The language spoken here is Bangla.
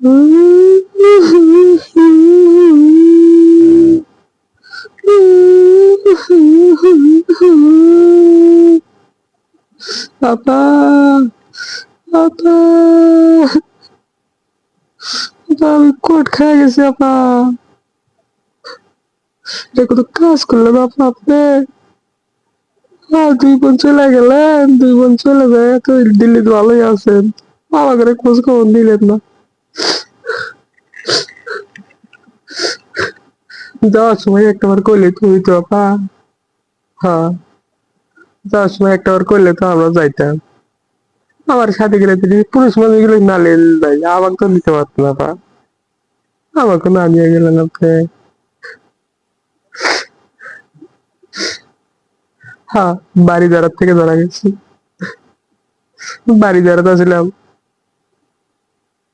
আপা, আপা, আপা, আমি কোট খেয়ে গেছি আপা। এটা কত কাজ করলেন আপা আপনি। 2 বোন চলে গেলেন, 2 বোন চলে যায় তো দিল্লিতে ভালোই আছেন, আমাকে খোঁজ খবর নিলেন না। যাওয়ার সময় একটাবার কইলে তুই তো আপা। হ্যাঁ, যাওয়ার সময় একটাবার কইলে তো আমরা যাইতাম। আমার সাথে গেলে তিনি পুরুষ মানুষ গুলো না যাই, আমাকে তো নিতে পারতো না আপা, আমাকে না নিয়ে গেলেন আপনি। হ্যাঁ, বাড়ি দাঁড়ার থেকে ধরা গেছি, বাড়ি দাঁড়াতে ছিলাম।